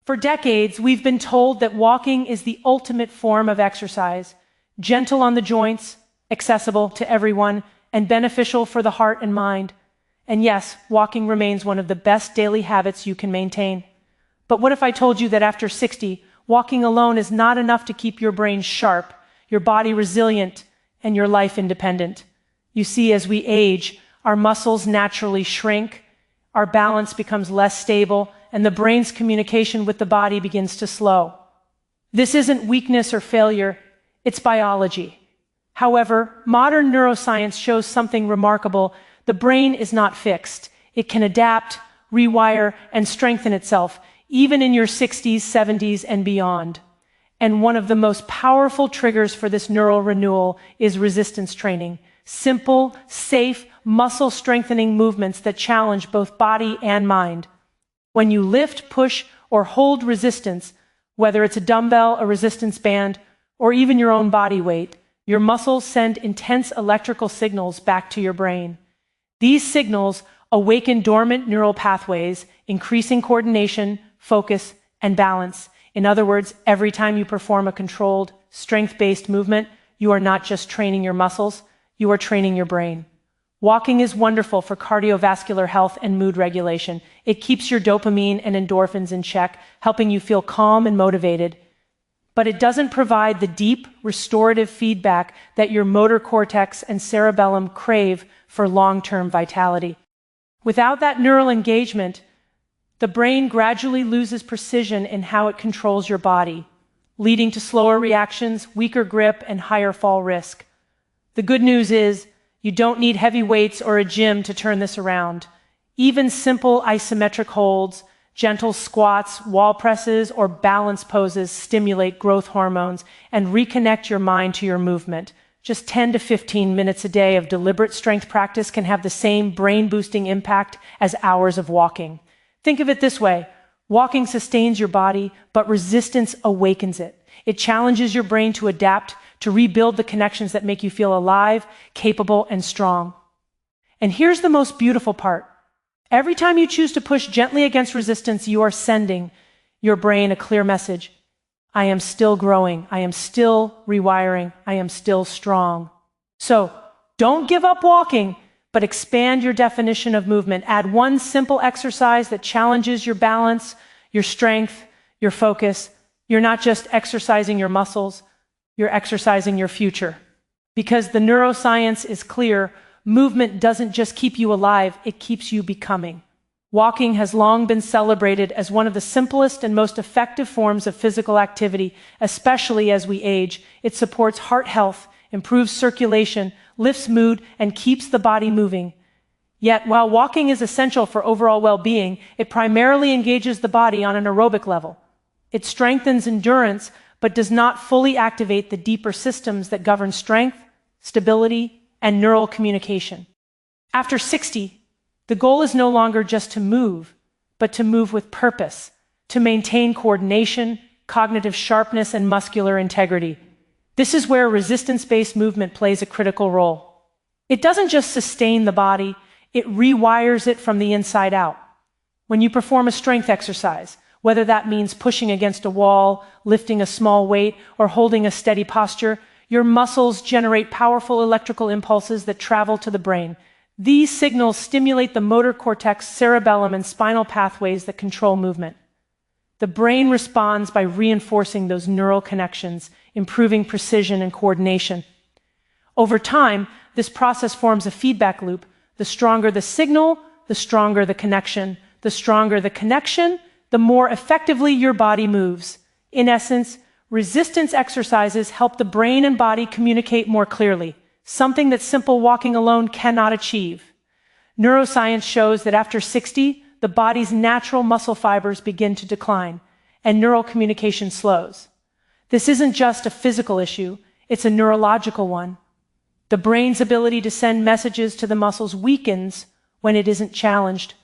For decades, we've been told that walking is the ultimate form of exercise, gentle on the joints, accessible to everyone, and beneficial for the heart and mind. And yes, walking remains one of the best daily habits you can maintain. But what if I told you that after 60, walking alone is not enough to keep your brain sharp, your body resilient, and your life independent? You see, as we age, our muscles naturally shrink, our balance becomes less stable, and the brain's communication with the body begins to slow. This isn't weakness or failure, it's biology. However, modern neuroscience shows something remarkable. The brain is not fixed. It can adapt, rewire, and strengthen itself, even in your 60s, 70s, and beyond. And one of the most powerful triggers for this neural renewal is resistance training. Simple, safe, muscle-strengthening movements that challenge both body and mind. When you lift, push, or hold resistance, whether it's a dumbbell, a resistance band, or even your own body weight, your muscles send intense electrical signals back to your brain. These signals awaken dormant neural pathways, increasing coordination, focus, and balance. In other words, every time you perform a controlled, strength-based movement, you are not just training your muscles, you are training your brain. Walking is wonderful for cardiovascular health and mood regulation. It keeps your dopamine and endorphins in check, helping you feel calm and motivated. But it doesn't provide the deep, restorative feedback that your motor cortex and cerebellum crave for long-term vitality. Without that neural engagement, the brain gradually loses precision in how it controls your body, leading to slower reactions, weaker grip, and higher fall risk. The good news is, you don't need heavy weights or a gym to turn this around. Even simple isometric holds, gentle squats, wall presses, or balance poses stimulate growth hormones and reconnect your mind to your movement. Just 10 to 15 minutes a day of deliberate strength practice can have the same brain-boosting impact as hours of walking. Think of it this way. Walking sustains your body, but resistance awakens it. It challenges your brain to adapt, to rebuild the connections that make you feel alive, capable, and strong. And here's the most beautiful part. Every time you choose to push gently against resistance, you are sending your brain a clear message. I am still growing. I am still rewiring. I am still strong. So don't give up walking, but expand your definition of movement. Add one simple exercise that challenges your balance, your strength, your focus. You're not just exercising your muscles, you're exercising your future. Because the neuroscience is clear, movement doesn't just keep you alive, it keeps you becoming. Walking has long been celebrated as one of the simplest and most effective forms of physical activity, especially as we age. It supports heart health, improves circulation, lifts mood, and keeps the body moving. Yet, while walking is essential for overall well-being, it primarily engages the body on an aerobic level. It strengthens endurance, but does not fully activate the deeper systems that govern strength, stability, and neural communication. After 60, the goal is no longer just to move, but to move with purpose, to maintain coordination, cognitive sharpness, and muscular integrity. This is where resistance-based movement plays a critical role. It doesn't just sustain the body, it rewires it from the inside out. When you perform a strength exercise, whether that means pushing against a wall, lifting a small weight, or holding a steady posture, your muscles generate powerful electrical impulses that travel to the brain. These signals stimulate the motor cortex, cerebellum, and spinal pathways that control movement. The brain responds by reinforcing those neural connections, improving precision and coordination. Over time, this process forms a feedback loop. The stronger the signal, the stronger the connection. The stronger the connection, the more effectively your body moves. In essence, resistance exercises help the brain and body communicate more clearly, something that simple walking alone cannot achieve. Neuroscience shows that after 60, the body's natural muscle fibers begin to decline, and neural communication slows. This isn't just a physical issue, it's a neurological one. The brain's ability to send messages to the muscles weakens when it isn't challenged.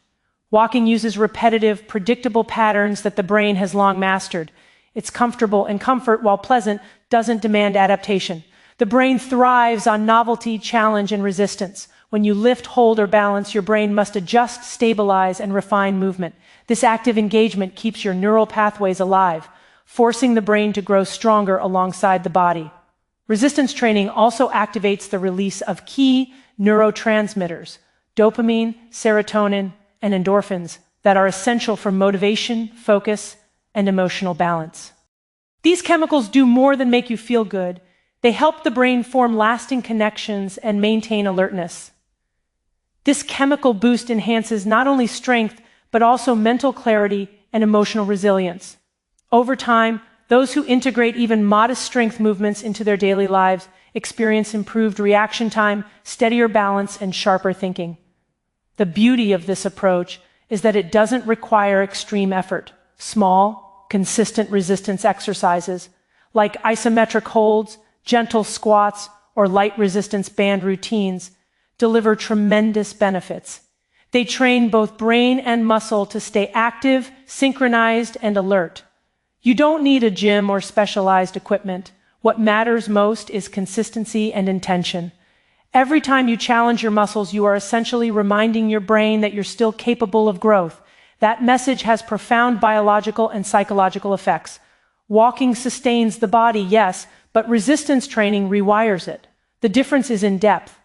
Walking uses repetitive, predictable patterns that the brain has long mastered. It's comfortable, and comfort, while pleasant, doesn't demand adaptation. The brain thrives on novelty, challenge, and resistance. When you lift, hold, or balance, your brain must adjust, stabilize, and refine movement. This active engagement keeps your neural pathways alive, forcing the brain to grow stronger alongside the body. Resistance training also activates the release of key neurotransmitters, dopamine, serotonin, and endorphins, that are essential for motivation, focus, and emotional balance. These chemicals do more than make you feel good. They help the brain form lasting connections and maintain alertness. This chemical boost enhances not only strength, but also mental clarity and emotional resilience. Over time, those who integrate even modest strength movements into their daily lives experience improved reaction time, steadier balance, and sharper thinking. The beauty of this approach is that it doesn't require extreme effort. Small, consistent resistance exercises, like isometric holds, gentle squats, or light resistance band routines, deliver tremendous benefits. They train both brain and muscle to stay active, synchronized, and alert. You don't need a gym or specialized equipment. What matters most is consistency and intention. Every time you challenge your muscles, you are essentially reminding your brain that you're still capable of growth. That message has profound biological and psychological effects. Walking sustains the body, yes, but resistance training rewires it. The difference is in depth.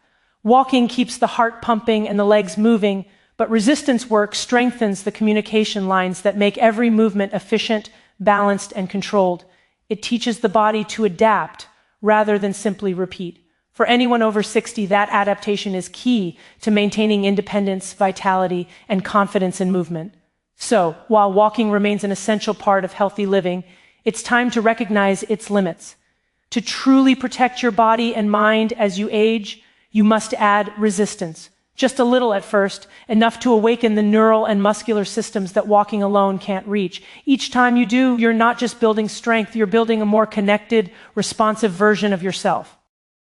Walking keeps the heart pumping and the legs moving, but resistance work strengthens the communication lines that make every movement efficient, balanced, and controlled. It teaches the body to adapt rather than simply repeat. For anyone over 60, that adaptation is key to maintaining independence, vitality, and confidence in movement. So, while walking remains an essential part of healthy living, it's time to recognize its limits. To truly protect your body and mind as you age, you must add resistance. Just a little at first, enough to awaken the neural and muscular systems that walking alone can't reach. Each time you do, you're not just building strength, you're building a more connected, responsive version of yourself.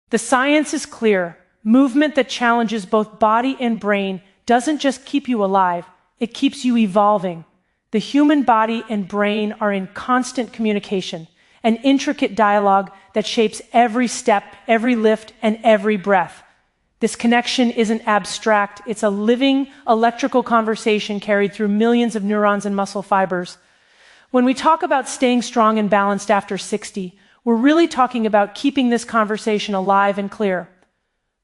The science is clear. Movement that challenges both body and brain doesn't just keep you alive, it keeps you evolving. The human body and brain are in constant communication, an intricate dialogue that shapes every step, every lift, and every breath. This connection isn't abstract, it's a living electrical conversation carried through millions of neurons and muscle fibers. When we talk about staying strong and balanced after 60, we're really talking about keeping this conversation alive and clear.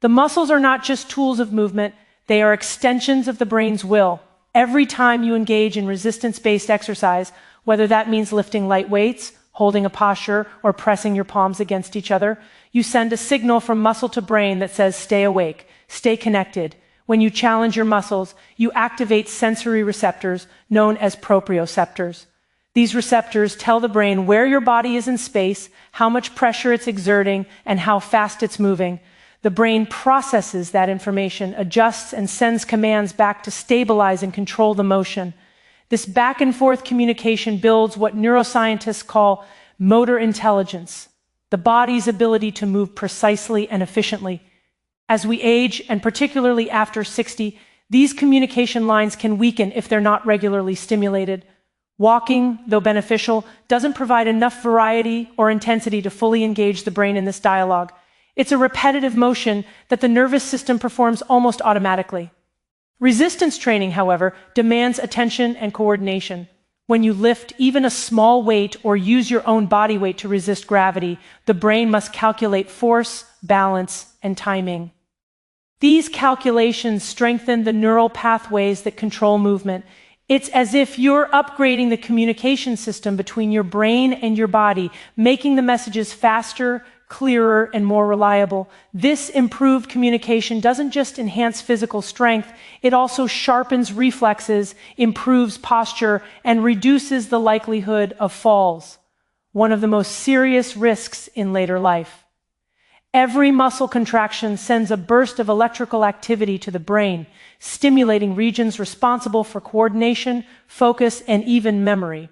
The muscles are not just tools of movement, they are extensions of the brain's will. Every time you engage in resistance-based exercise, whether that means lifting light weights, holding a posture, or pressing your palms against each other, you send a signal from muscle to brain that says stay awake, stay connected. When you challenge your muscles, you activate sensory receptors known as proprioceptors. These receptors tell the brain where your body is in space, how much pressure it's exerting, and how fast it's moving. The brain processes that information, adjusts, and sends commands back to stabilize and control the motion. This back and forth communication builds what neuroscientists call motor intelligence, the body's ability to move precisely and efficiently. As we age, and particularly after 60, these communication lines can weaken if they're not regularly stimulated. Walking, though beneficial, doesn't provide enough variety or intensity to fully engage the brain in this dialogue. It's a repetitive motion that the nervous system performs almost automatically. Resistance training, however, demands attention and coordination. When you lift even a small weight or use your own body weight to resist gravity, the brain must calculate force, balance, and timing. These calculations strengthen the neural pathways that control movement. It's as if you're upgrading the communication system between your brain and your body, making the messages faster, clearer, and more reliable. This improved communication doesn't just enhance physical strength, it also sharpens reflexes, improves posture, and reduces the likelihood of falls, one of the most serious risks in later life. Every muscle contraction sends a burst of electrical activity to the brain, stimulating regions responsible for coordination, focus, and even memory.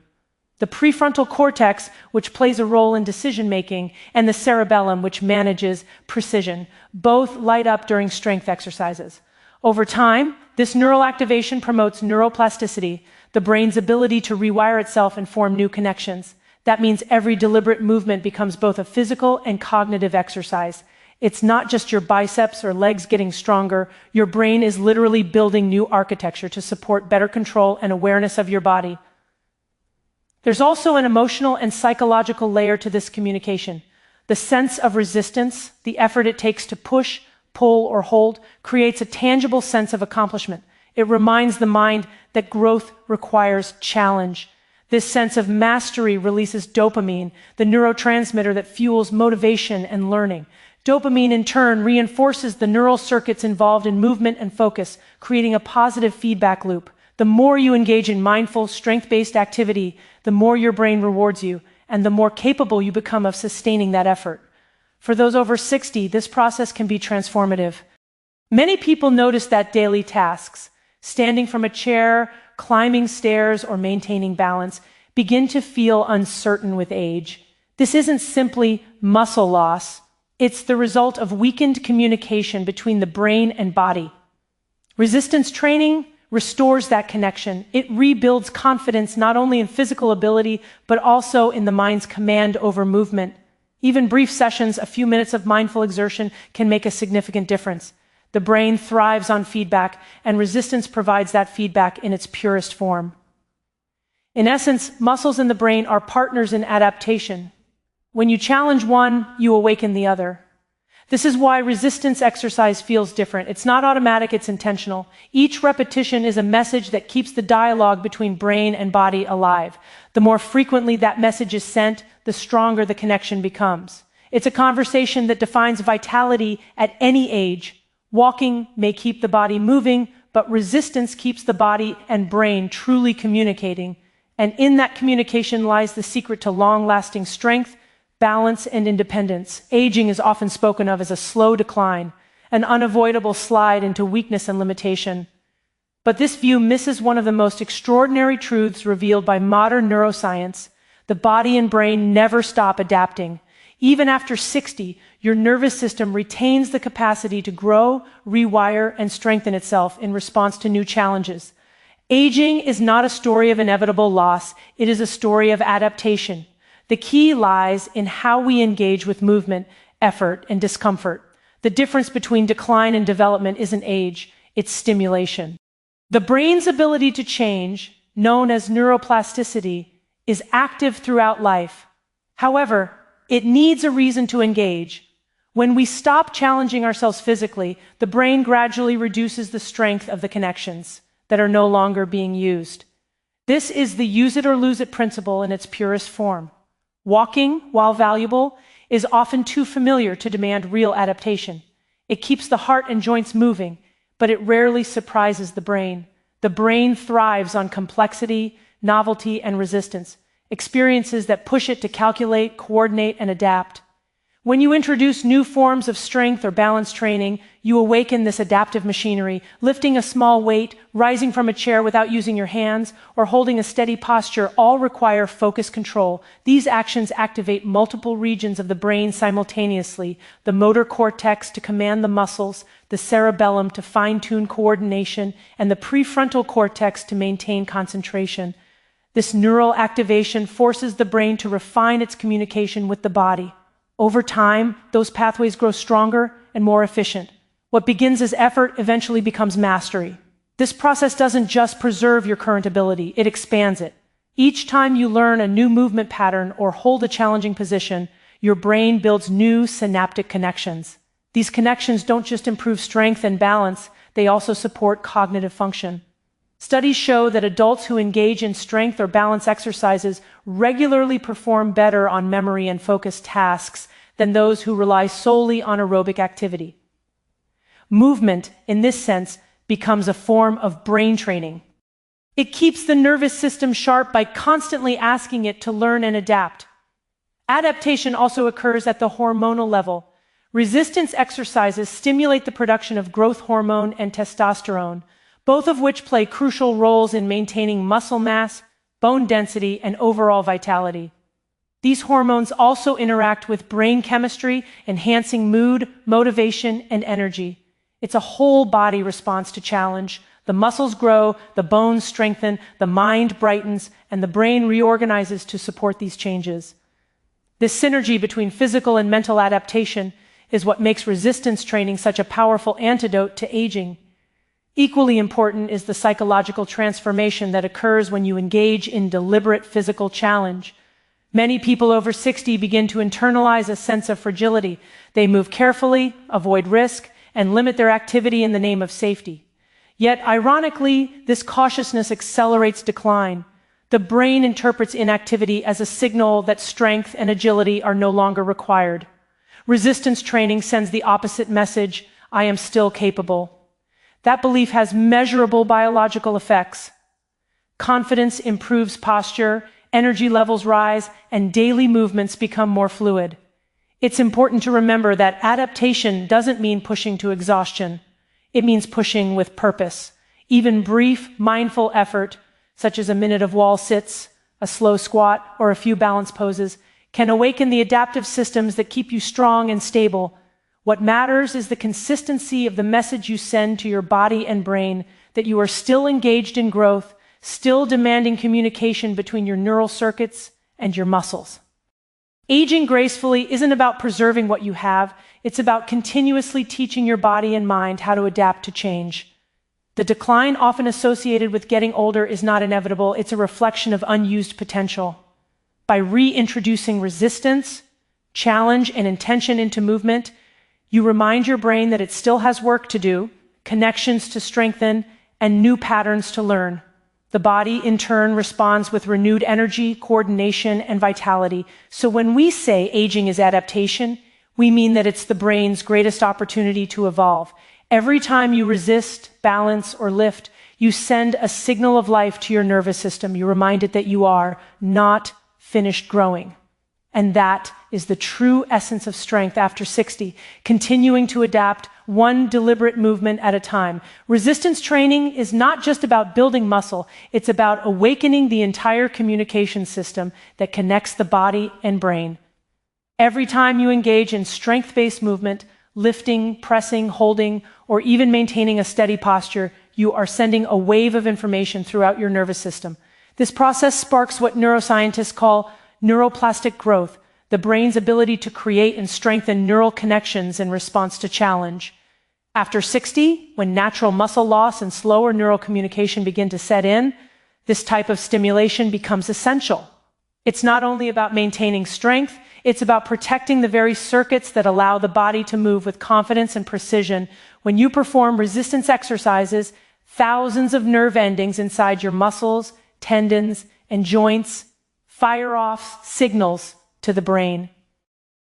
The prefrontal cortex, which plays a role in decision-making, and the cerebellum, which manages precision, both light up during strength exercises. Over time, this neural activation promotes neuroplasticity, the brain's ability to rewire itself and form new connections. That means every deliberate movement becomes both a physical and cognitive exercise. It's not just your biceps or legs getting stronger. Your brain is literally building new architecture to support better control and awareness of your body. There's also an emotional and psychological layer to this communication. The sense of resistance, the effort it takes to push, pull, or hold, creates a tangible sense of accomplishment. It reminds the mind that growth requires challenge. This sense of mastery releases dopamine, the neurotransmitter that fuels motivation and learning. Dopamine, in turn, reinforces the neural circuits involved in movement and focus, creating a positive feedback loop. The more you engage in mindful, strength-based activity, the more your brain rewards you, and the more capable you become of sustaining that effort. For those over 60, this process can be transformative. Many people notice that daily tasks, standing from a chair, climbing stairs, or maintaining balance, begin to feel uncertain with age. This isn't simply muscle loss. It's the result of weakened communication between the brain and body. Resistance training restores that connection. It rebuilds confidence not only in physical ability, but also in the mind's command over movement. Even brief sessions, a few minutes of mindful exertion, can make a significant difference. The brain thrives on feedback, and resistance provides that feedback in its purest form. In essence, muscles in the brain are partners in adaptation. When you challenge one, you awaken the other. This is why resistance exercise feels different. It's not automatic, it's intentional. Each repetition is a message that keeps the dialogue between brain and body alive. The more frequently that message is sent, the stronger the connection becomes. It's a conversation that defines vitality at any age. Walking may keep the body moving, but resistance keeps the body and brain truly communicating. And in that communication lies the secret to long-lasting strength, balance, and independence. Aging is often spoken of as a slow decline, an unavoidable slide into weakness and limitation. But this view misses one of the most extraordinary truths revealed by modern neuroscience. The body and brain never stop adapting. Even after 60, your nervous system retains the capacity to grow, rewire, and strengthen itself in response to new challenges. Aging is not a story of inevitable loss, it is a story of adaptation. The key lies in how we engage with movement, effort, and discomfort. The difference between decline and development isn't age, it's stimulation. The brain's ability to change, known as neuroplasticity, is active throughout life. However, it needs a reason to engage. When we stop challenging ourselves physically, the brain gradually reduces the strength of the connections that are no longer being used. This is the use it or lose it principle in its purest form. Walking, while valuable, is often too familiar to demand real adaptation. It keeps the heart and joints moving, but it rarely surprises the brain. The brain thrives on complexity, novelty, and resistance, experiences that push it to calculate, coordinate, and adapt. When you introduce new forms of strength or balance training, you awaken this adaptive machinery. Lifting a small weight, rising from a chair without using your hands, or holding a steady posture all require focus control. These actions activate multiple regions of the brain simultaneously: the motor cortex to command the muscles, the cerebellum to fine-tune coordination, and the prefrontal cortex to maintain concentration. This neural activation forces the brain to refine its communication with the body. Over time, those pathways grow stronger and more efficient. What begins as effort eventually becomes mastery. This process doesn't just preserve your current ability, it expands it. Each time you learn a new movement pattern or hold a challenging position, your brain builds new synaptic connections. These connections don't just improve strength and balance, they also support cognitive function. Studies show that adults who engage in strength or balance exercises regularly perform better on memory and focus tasks than those who rely solely on aerobic activity. Movement, in this sense, becomes a form of brain training. It keeps the nervous system sharp by constantly asking it to learn and adapt. Adaptation also occurs at the hormonal level. Resistance exercises stimulate the production of growth hormone and testosterone, both of which play crucial roles in maintaining muscle mass, bone density, and overall vitality. These hormones also interact with brain chemistry, enhancing mood, motivation, and energy. It's a whole body response to challenge. The muscles grow, the bones strengthen, the mind brightens, and the brain reorganizes to support these changes. This synergy between physical and mental adaptation is what makes resistance training such a powerful antidote to aging. Equally important is the psychological transformation that occurs when you engage in deliberate physical challenge. Many people over 60 begin to internalize a sense of fragility. They move carefully, avoid risk, and limit their activity in the name of safety. Yet, ironically, this cautiousness accelerates decline. The brain interprets inactivity as a signal that strength and agility are no longer required. Resistance training sends the opposite message: I am still capable. That belief has measurable biological effects. Confidence improves posture, energy levels rise, and daily movements become more fluid. It's important to remember that adaptation doesn't mean pushing to exhaustion. It means pushing with purpose. Even brief, mindful effort, such as a minute of wall sits, a slow squat, or a few balance poses, can awaken the adaptive systems that keep you strong and stable. What matters is the consistency of the message you send to your body and brain that you are still engaged in growth, still demanding communication between your neural circuits and your muscles. Aging gracefully isn't about preserving what you have, it's about continuously teaching your body and mind how to adapt to change. The decline often associated with getting older is not inevitable, it's a reflection of unused potential. By reintroducing resistance, challenge, and intention into movement, you remind your brain that it still has work to do, connections to strengthen, and new patterns to learn. The body, in turn, responds with renewed energy, coordination, and vitality. So when we say aging is adaptation, we mean that it's the brain's greatest opportunity to evolve. Every time you resist, balance, or lift, you send a signal of life to your nervous system. You remind it that you are not finished growing. And that is the true essence of strength after 60, continuing to adapt one deliberate movement at a time. Resistance training is not just about building muscle, it's about awakening the entire communication system that connects the body and brain. Every time you engage in strength-based movement, lifting, pressing, holding, or even maintaining a steady posture, you are sending a wave of information throughout your nervous system. This process sparks what neuroscientists call neuroplastic growth, the brain's ability to create and strengthen neural connections in response to challenge. After 60, when natural muscle loss and slower neural communication begin to set in, this type of stimulation becomes essential. It's not only about maintaining strength, it's about protecting the very circuits that allow the body to move with confidence and precision. When you perform resistance exercises, thousands of nerve endings inside your muscles, tendons, and joints fire off signals to the brain.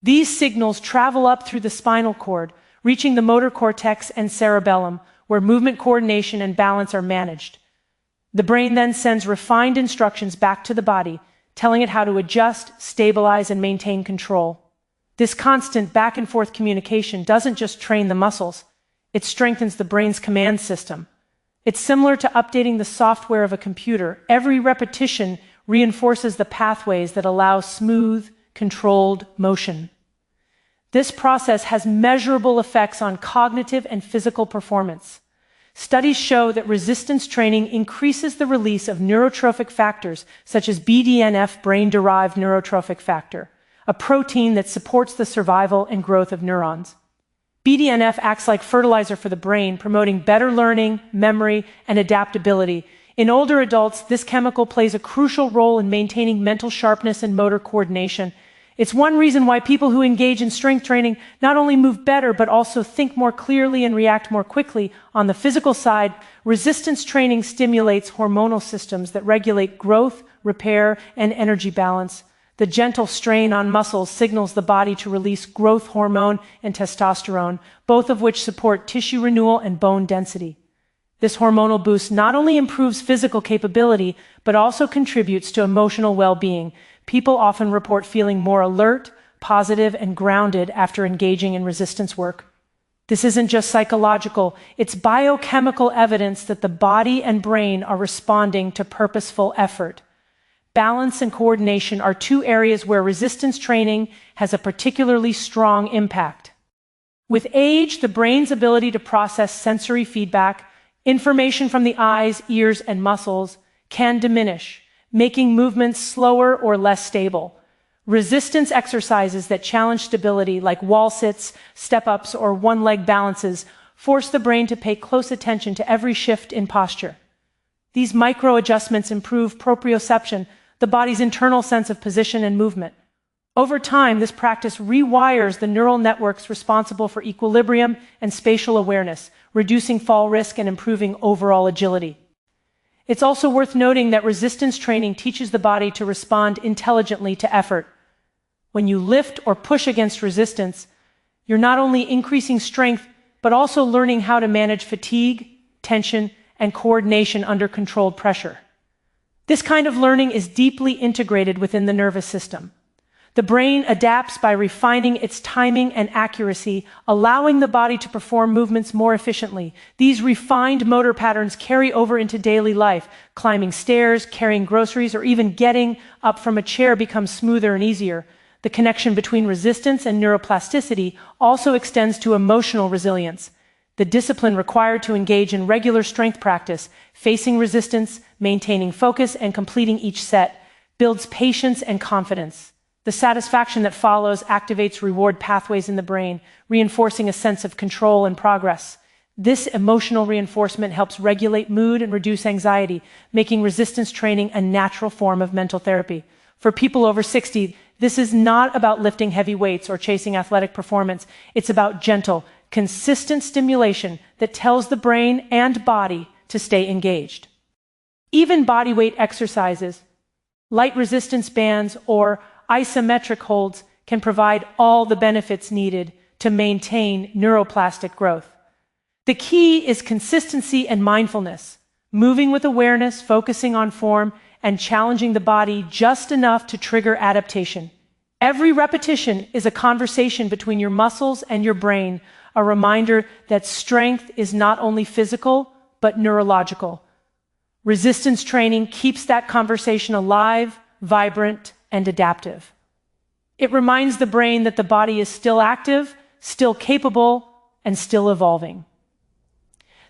These signals travel up through the spinal cord, reaching the motor cortex and cerebellum, where movement coordination and balance are managed. The brain then sends refined instructions back to the body, telling it how to adjust, stabilize, and maintain control. This constant back and forth communication doesn't just train the muscles, it strengthens the brain's command system. It's similar to updating the software of a computer. Every repetition reinforces the pathways that allow smooth, controlled motion. This process has measurable effects on cognitive and physical performance. Studies show that resistance training increases the release of neurotrophic factors, such as BDNF, brain-derived neurotrophic factor, a protein that supports the survival and growth of neurons. BDNF acts like fertilizer for the brain, promoting better learning, memory, and adaptability. In older adults, this chemical plays a crucial role in maintaining mental sharpness and motor coordination. It's one reason why people who engage in strength training not only move better, but also think more clearly and react more quickly. On the physical side, resistance training stimulates hormonal systems that regulate growth, repair, and energy balance. The gentle strain on muscles signals the body to release growth hormone and testosterone, both of which support tissue renewal and bone density. This hormonal boost not only improves physical capability, but also contributes to emotional well-being. People often report feeling more alert, positive, and grounded after engaging in resistance work. This isn't just psychological, it's biochemical evidence that the body and brain are responding to purposeful effort. Balance and coordination are two areas where resistance training has a particularly strong impact. With age, the brain's ability to process sensory feedback, information from the eyes, ears, and muscles, can diminish, making movements slower or less stable. Resistance exercises that challenge stability, like wall sits, step-ups, or one-leg balances, force the brain to pay close attention to every shift in posture. These micro-adjustments improve proprioception, the body's internal sense of position and movement. Over time, this practice rewires the neural networks responsible for equilibrium and spatial awareness, reducing fall risk and improving overall agility. It's also worth noting that resistance training teaches the body to respond intelligently to effort. When you lift or push against resistance, you're not only increasing strength, but also learning how to manage fatigue, tension, and coordination under controlled pressure. This kind of learning is deeply integrated within the nervous system. The brain adapts by refining its timing and accuracy, allowing the body to perform movements more efficiently. These refined motor patterns carry over into daily life. Climbing stairs, carrying groceries, or even getting up from a chair becomes smoother and easier. The connection between resistance and neuroplasticity also extends to emotional resilience. The discipline required to engage in regular strength practice, facing resistance, maintaining focus, and completing each set, builds patience and confidence. The satisfaction that follows activates reward pathways in the brain, reinforcing a sense of control and progress. This emotional reinforcement helps regulate mood and reduce anxiety, making resistance training a natural form of mental therapy. For people over 60, this is not about lifting heavy weights or chasing athletic performance. It's about gentle, consistent stimulation that tells the brain and body to stay engaged. Even bodyweight exercises, light resistance bands, or isometric holds can provide all the benefits needed to maintain neuroplastic growth. The key is consistency and mindfulness, moving with awareness, focusing on form, and challenging the body just enough to trigger adaptation. Every repetition is a conversation between your muscles and your brain, a reminder that strength is not only physical, but neurological. Resistance training keeps that conversation alive, vibrant, and adaptive. It reminds the brain that the body is still active, still capable, and still evolving.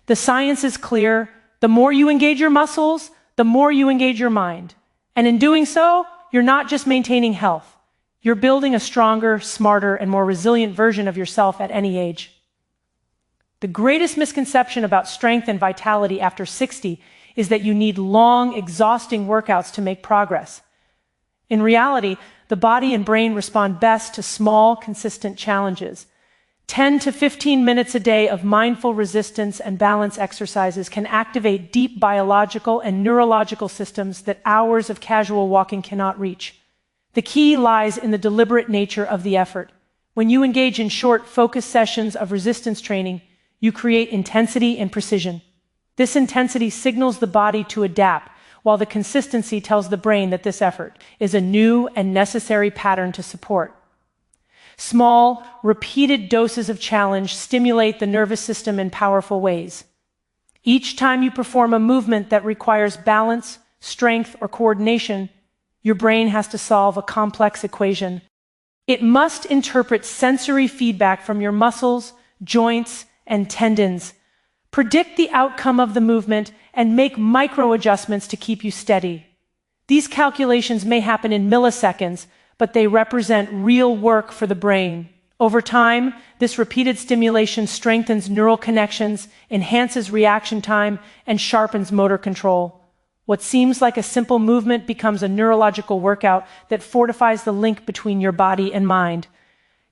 The science is clear. The more you engage your muscles, the more you engage your mind. And in doing so, you're not just maintaining health. You're building a stronger, smarter, and more resilient version of yourself at any age. The greatest misconception about strength and vitality after 60 is that you need long, exhausting workouts to make progress. In reality, the body and brain respond best to small, consistent challenges. 10 to 15 minutes a day of mindful resistance and balance exercises can activate deep biological and neurological systems that hours of casual walking cannot reach. The key lies in the deliberate nature of the effort. When you engage in short, focused sessions of resistance training, you create intensity and precision. This intensity signals the body to adapt, while the consistency tells the brain that this effort is a new and necessary pattern to support. Small, repeated doses of challenge stimulate the nervous system in powerful ways. Each time you perform a movement that requires balance, strength, or coordination, your brain has to solve a complex equation. It must interpret sensory feedback from your muscles, joints, and tendons, predict the outcome of the movement, and make micro-adjustments to keep you steady. These calculations may happen in milliseconds, but they represent real work for the brain. Over time, this repeated stimulation strengthens neural connections, enhances reaction time, and sharpens motor control. What seems like a simple movement becomes a neurological workout that fortifies the link between your body and mind.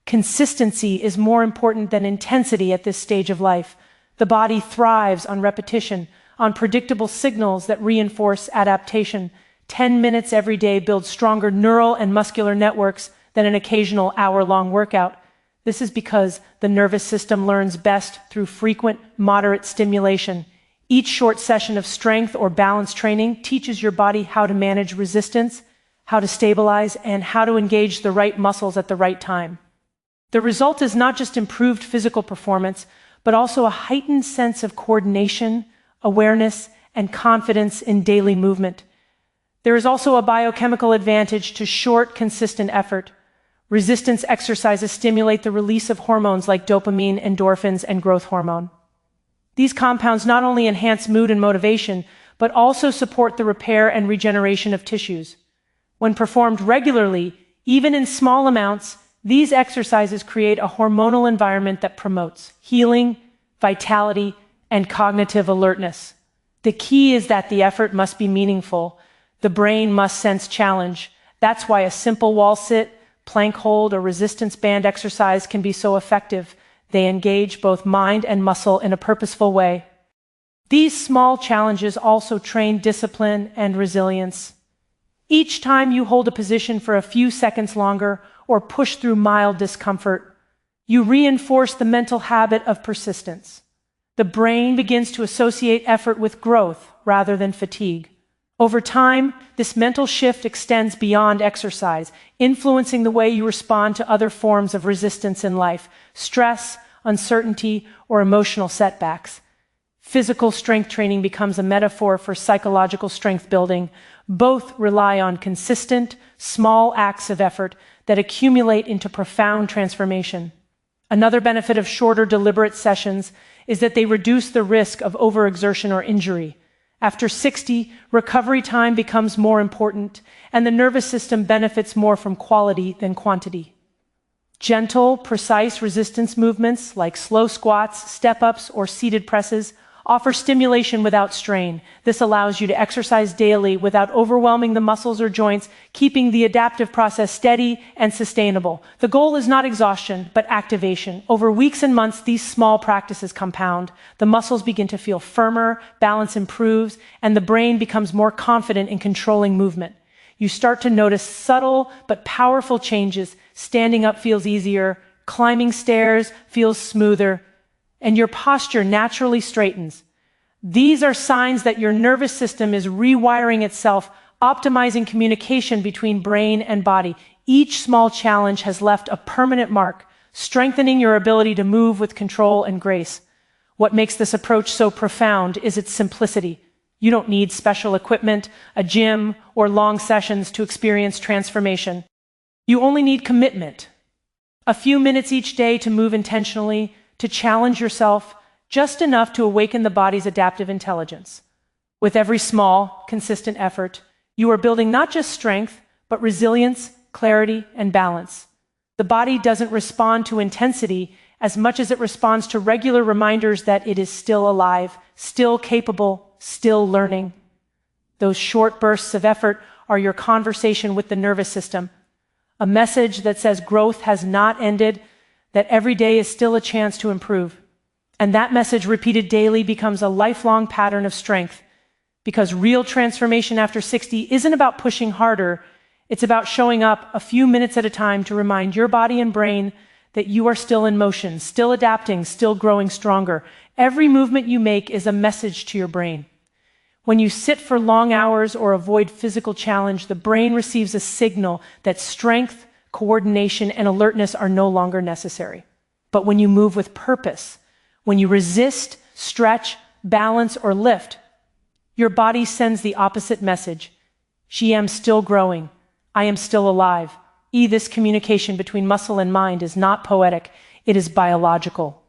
Consistency is more important than intensity at this stage of life. The body thrives on repetition, on predictable signals that reinforce adaptation. 10 minutes every day builds stronger neural and muscular networks than an occasional hour-long workout. This is because the nervous system learns best through frequent, moderate stimulation. Each short session of strength or balance training teaches your body how to manage resistance, how to stabilize, and how to engage the right muscles at the right time. The result is not just improved physical performance, but also a heightened sense of coordination, awareness, and confidence in daily movement. There is also a biochemical advantage to short, consistent effort. Resistance exercises stimulate the release of hormones like dopamine, endorphins, and growth hormone. These compounds not only enhance mood and motivation, but also support the repair and regeneration of tissues. When performed regularly, Even in small amounts, these exercises create a hormonal environment that promotes healing, vitality, and cognitive alertness. The key is that the effort must be meaningful. The brain must sense challenge. That's why a simple wall sit, plank hold, or resistance band exercise can be so effective. They engage both mind and muscle in a purposeful way. These small challenges also train discipline and resilience. Each time you hold a position for a few seconds longer or push through mild discomfort, you reinforce the mental habit of persistence. The brain begins to associate effort with growth rather than fatigue. Over time, this mental shift extends beyond exercise, influencing the way you respond to other forms of resistance in life, stress, uncertainty, or emotional setbacks. Physical strength training becomes a metaphor for psychological strength building. Both rely on consistent, small acts of effort that accumulate into profound transformation. Another benefit of shorter, deliberate sessions is that they reduce the risk of overexertion or injury. After 60, recovery time becomes more important, and the nervous system benefits more from quality than quantity. Gentle, precise resistance movements like slow squats, step-ups, or seated presses offer stimulation without strain. This allows you to exercise daily without overwhelming the muscles or joints, keeping the adaptive process steady and sustainable. The goal is not exhaustion, but activation. Over weeks and months, these small practices compound. The muscles begin to feel firmer, balance improves, and the brain becomes more confident in controlling movement. You start to notice subtle but powerful changes. Standing up feels easier, climbing stairs feels smoother, and your posture naturally straightens. These are signs that your nervous system is rewiring itself, optimizing communication between brain and body. Each small challenge has left a permanent mark, strengthening your ability to move with control and grace. What makes this approach so profound is its simplicity. You don't need special equipment, a gym, or long sessions to experience transformation. You only need commitment. A few minutes each day to move intentionally, to challenge yourself, just enough to awaken the body's adaptive intelligence. With every small, consistent effort, you are building not just strength, but resilience, clarity, and balance. The body doesn't respond to intensity as much as it responds to regular reminders that it is still alive, still capable, still learning. Those short bursts of effort are your conversation with the nervous system, a message that says growth has not ended, that every day is still a chance to improve. And that message repeated daily becomes a lifelong pattern of strength, because real transformation after 60 isn't about pushing harder, it's about showing up a few minutes at a time to remind your body and brain that you are still in motion, still adapting, still growing stronger. Every movement you make is a message to your brain. When you sit for long hours or avoid physical challenge, the brain receives a signal that strength, coordination, and alertness are no longer necessary. But when you move with purpose, when you resist, stretch, balance, or lift, your body sends the opposite message. She am still growing. I am still alive. This communication between muscle and mind is not poetic, it is biological.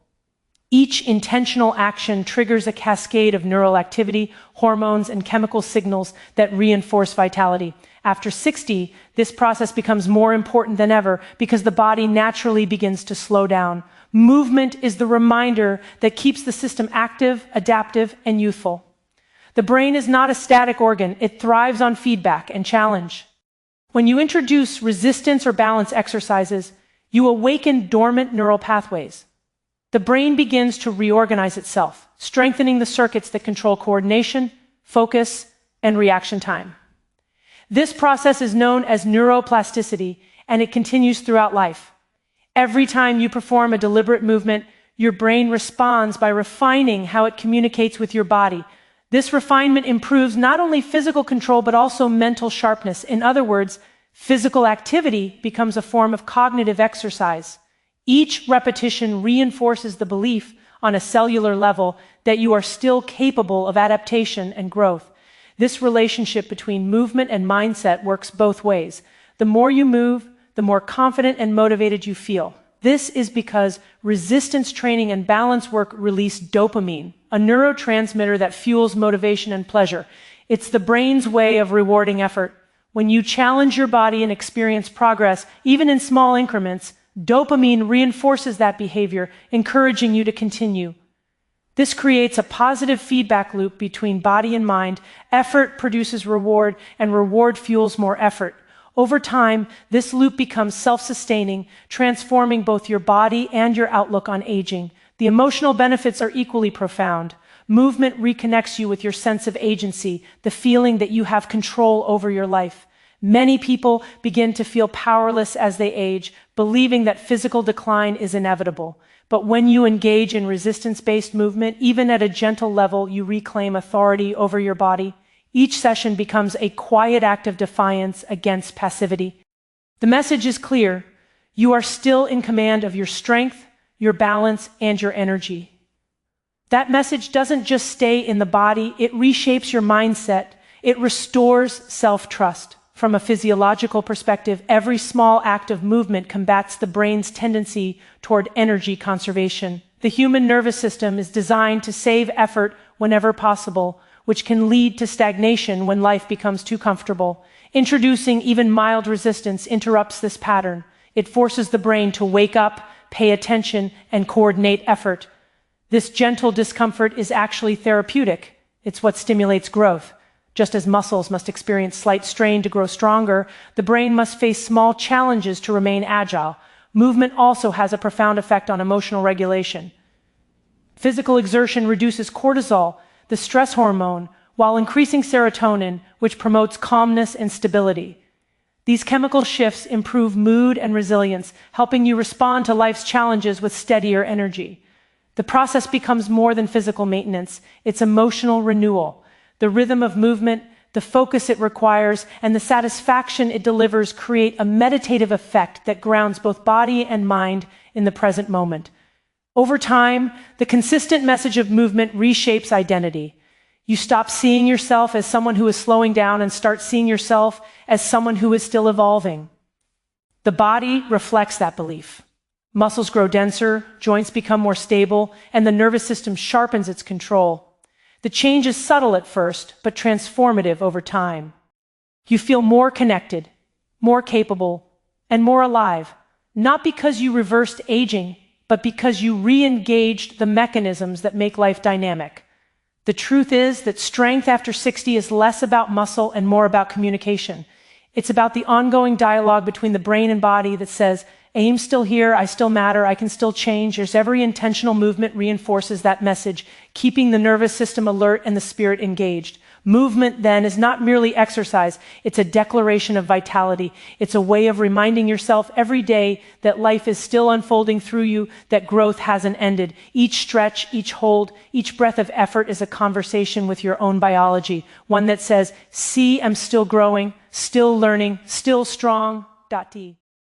Each intentional action triggers a cascade of neural activity, hormones, and chemical signals that reinforce vitality. After 60, this process becomes more important than ever because the body naturally begins to slow down. Movement is the reminder that keeps the system active, adaptive, and youthful. The brain is not a static organ. It thrives on feedback and challenge. When you introduce resistance or balance exercises, you awaken dormant neural pathways. The brain begins to reorganize itself, strengthening the circuits that control coordination, focus, and reaction time. This process is known as neuroplasticity, and it continues throughout life. Every time you perform a deliberate movement, your brain responds by refining how it communicates with your body. This refinement improves not only physical control, but also mental sharpness. In other words, physical activity becomes a form of cognitive exercise. Each repetition reinforces the belief on a cellular level that you are still capable of adaptation and growth. This relationship between movement and mindset works both ways. The more you move, the more confident and motivated you feel. This is because resistance training and balance work release dopamine, a neurotransmitter that fuels motivation and pleasure. It's the brain's way of rewarding effort. When you challenge your body and experience progress, even in small increments, dopamine reinforces that behavior, encouraging you to continue. This creates a positive feedback loop between body and mind. Effort produces reward, and reward fuels more effort. Over time, this loop becomes self-sustaining, transforming both your body and your outlook on aging. The emotional benefits are equally profound. Movement reconnects you with your sense of agency, the feeling that you have control over your life. Many people begin to feel powerless as they age, believing that physical decline is inevitable. But when you engage in resistance-based movement, even at a gentle level, you reclaim authority over your body. Each session becomes a quiet act of defiance against passivity. The message is clear. You are still in command of your strength, your balance, and your energy. That message doesn't just stay in the body, it reshapes your mindset. It restores self-trust. From a physiological perspective, every small act of movement combats the brain's tendency toward energy conservation. The human nervous system is designed to save effort whenever possible, which can lead to stagnation when life becomes too comfortable. Introducing even mild resistance interrupts this pattern. It forces the brain to wake up, pay attention, and coordinate effort. This gentle discomfort is actually therapeutic. It's what stimulates growth. Just as muscles must experience slight strain to grow stronger, the brain must face small challenges to remain agile. Movement also has a profound effect on emotional regulation. Physical exertion reduces cortisol, the stress hormone, while increasing serotonin, which promotes calmness and stability. These chemical shifts improve mood and resilience, helping you respond to life's challenges with steadier energy. The process becomes more than physical maintenance, it's emotional renewal. The rhythm of movement, the focus it requires, and the satisfaction it delivers create a meditative effect that grounds both body and mind in the present moment. Over time, the consistent message of movement reshapes identity. You stop seeing yourself as someone who is slowing down and start seeing yourself as someone who is still evolving. The body reflects that belief. Muscles grow denser, joints become more stable, and the nervous system sharpens its control. The change is subtle at first, but transformative over time. You feel more connected, more capable, and more alive, not because you reversed aging, but because you re-engaged the mechanisms that make life dynamic. The truth is that strength after 60 is less about muscle and more about communication. It's about the ongoing dialogue between the brain and body that says, "Aim's still here, I still matter, I can still change." As every intentional movement reinforces that message, keeping the nervous system alert and the spirit engaged. Movement, then, is not merely exercise, it's a declaration of vitality. It's a way of reminding yourself every day that life is still unfolding through you, that growth hasn't ended. Each stretch, each hold, each breath of effort is a conversation with your own biology, one that says, "See, I'm still growing, still learning, still strong."